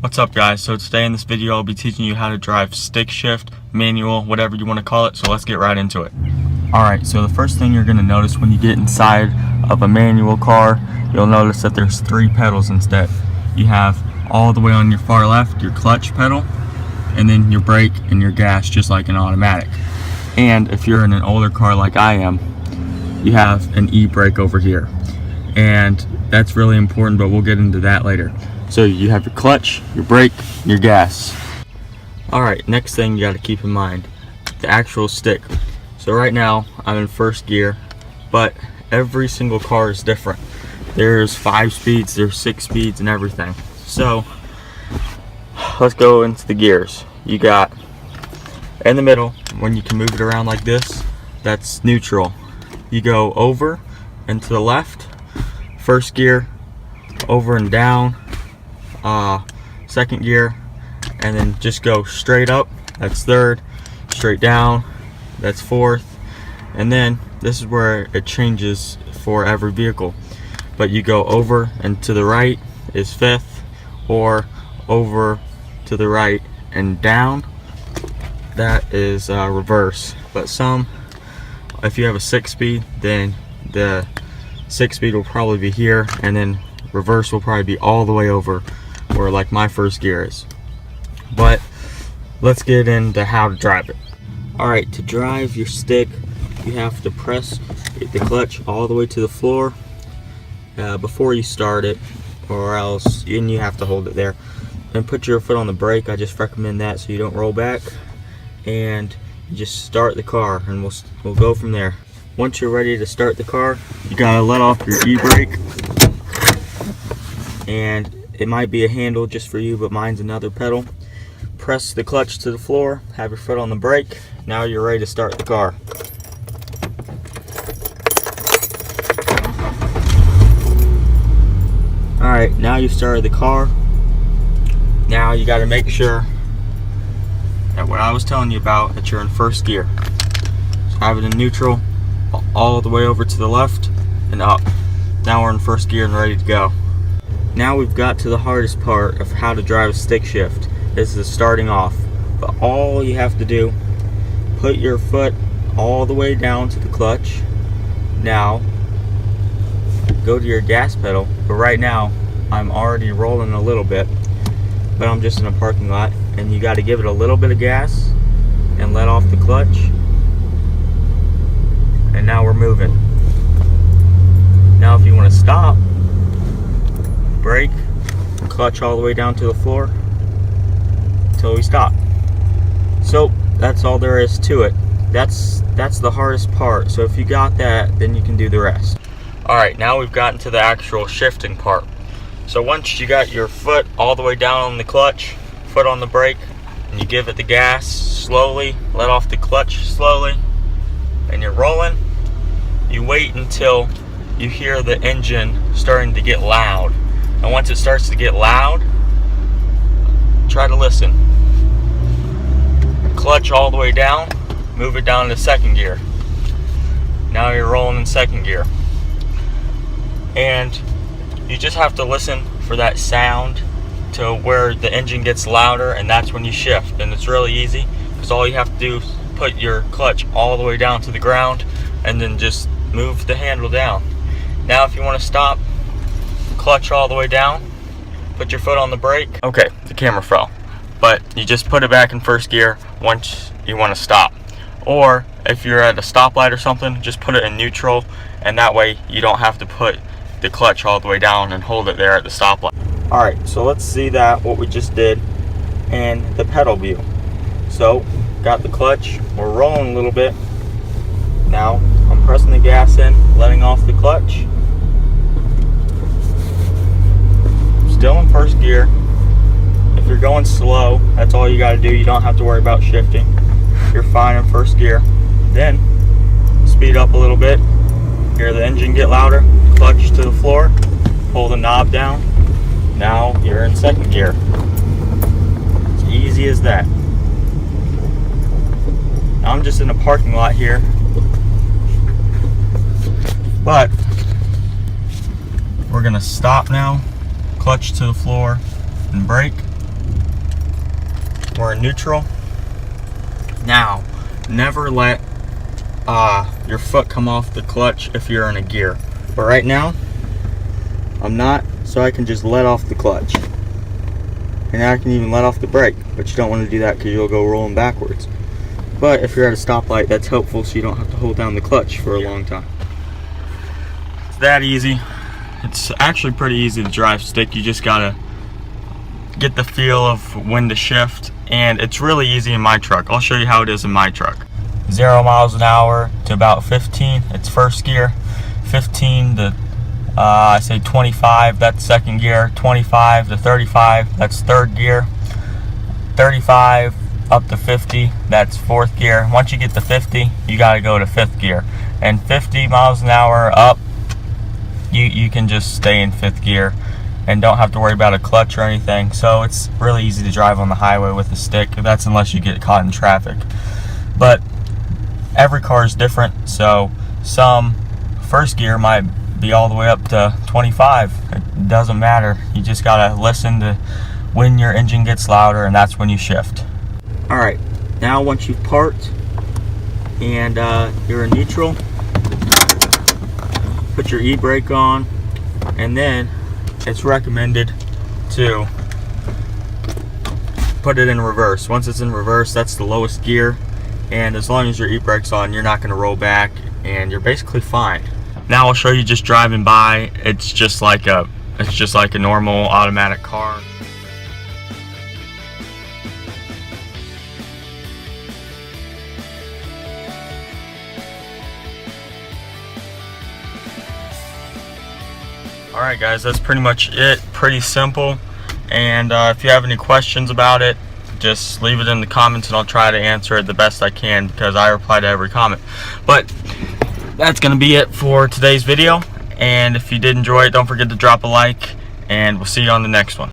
What's up guys? So today in this video I'll be teaching you how to drive stick shift, manual, whatever you want to call it, so let's get right into it. Alright, so the first thing you're going to notice when you get inside of a manual car, you'll notice that there's 3 pedals instead. You have all the way on your far left, your clutch pedal, and then your brake and your gas, just like an automatic. And if you're in an older car like I am, you have an e-brake over here. And that's really important, but we'll get into that later. So you have your clutch, your brake, your gas. Alright, next thing you got to keep in mind, the actual stick. So right now I'm in first gear, but every single car is different. There's 5 speeds, there's 6 speeds and everything. So let's go into the gears. You got in the middle, when you can move it around like this, that's neutral. You go over and to the left, first gear, over and down, second gear, and then just go straight up, that's third, straight down, that's fourth, and then this is where it changes for every vehicle, but you go over and to the right is fifth, or over to the right and down, that is reverse. But if you have a 6-speed, then the 6-speed will probably be here, and then reverse will probably be all the way over where like my first gear is. But let's get into how to drive it. Alright, to drive your stick, you have to press the clutch all the way to the floor before you start it, or else you have to hold it there. And put your foot on the brake. I just recommend that so you don't roll back. And you just start the car, and we'll go from there. Once you're ready to start the car, you gotta let off your e-brake. And it might be a handle just for you, but mine's another pedal. Press the clutch to the floor, have your foot on the brake. Now you're ready to start the car. Alright, now you started the car. Now you got to make sure that what I was telling you about, that you're in first gear. So have it in neutral, all the way over to the left and up. Now we're in first gear and ready to go. Now we've got to the hardest part of how to drive a stick shift. This is starting off. But all you have to do, put your foot all the way down to the clutch. Now go to your gas pedal. But right now I'm already rolling a little bit, but I'm just in a parking lot, and you got to give it a little bit of gas and let off the clutch. And now we're moving. Now if you want to stop, brake, clutch all the way down to the floor until we stop. So that's all there is to it. That's the hardest part. So if you got that, then you can do the rest. Alright, now we've gotten to the actual shifting part. So once you got your foot all the way down on the clutch, foot on the brake, and you give it the gas slowly, let off the clutch slowly, and you're rolling, you wait until you hear the engine starting to get loud. And once it starts to get loud, try to listen. Clutch all the way down, move it down to second gear. Now you're rolling in second gear. And you just have to listen for that sound to where the engine gets louder, and that's when you shift. And it's really easy, because all you have to do is put your clutch all the way down to the ground and then just move the handle down. Now if you want to stop, clutch all the way down, put your foot on the brake. Okay, the camera fell, but you just put it back in first gear once you want to stop. Or if you're at a stoplight or something, just put it in neutral, and that way you don't have to put the clutch all the way down and hold it there at the stoplight. Alright, so let's see what we just did in the pedal view. So got the clutch, we're rolling a little bit. Now I'm pressing the gas in, letting off the clutch. Still in first gear. If you're going slow, that's all you got to do. You don't have to worry about shifting. You're fine in first gear. Then speed up a little bit. Hear the engine get louder. Clutch to the floor. Pull the knob down. Now you're in second gear. It's easy as that. Now I'm just in a parking lot here, but we're gonna stop now, clutch to the floor and brake, we're in neutral. Now, never let your foot come off the clutch if you're in a gear. But right now, I'm not, so I can just let off the clutch. And I can even let off the brake, but you don't want to do that because you'll go rolling backwards. But if you're at a stoplight, that's helpful so you don't have to hold down the clutch for a long time. It's that easy. It's actually pretty easy to drive stick. You just gotta get the feel of when to shift, and it's really easy in my truck. I'll show you how it is in my truck. 0 miles an hour to about 15, it's first gear. 15 to I say 25, that's second gear. 25 to 35, that's third gear. 35 up to 50, that's fourth gear. Once you get to 50, you got to go to fifth gear. And 50 miles an hour up, you can just stay in fifth gear and don't have to worry about a clutch or anything. So it's really easy to drive on the highway with a stick. That's unless you get caught in traffic. But every car is different, so some first gear might be all the way up to 25. It doesn't matter. You just gotta listen to when your engine gets louder, and that's when you shift. Alright, now once you've parked and you're in neutral, put your e-brake on, and then it's recommended to put it in reverse. Once it's in reverse, that's the lowest gear, and as long as your e-brake's on, you're not going to roll back and you're basically fine. Now I'll show you just driving by. It's just like a normal automatic car. Alright guys, that's pretty much it. Pretty simple. And if you have any questions about it, just leave it in the comments and I'll try to answer it the best I can because I reply to every comment. But that's going to be it for today's video. And if you did enjoy it, don't forget to drop a like, and we'll see you on the next one.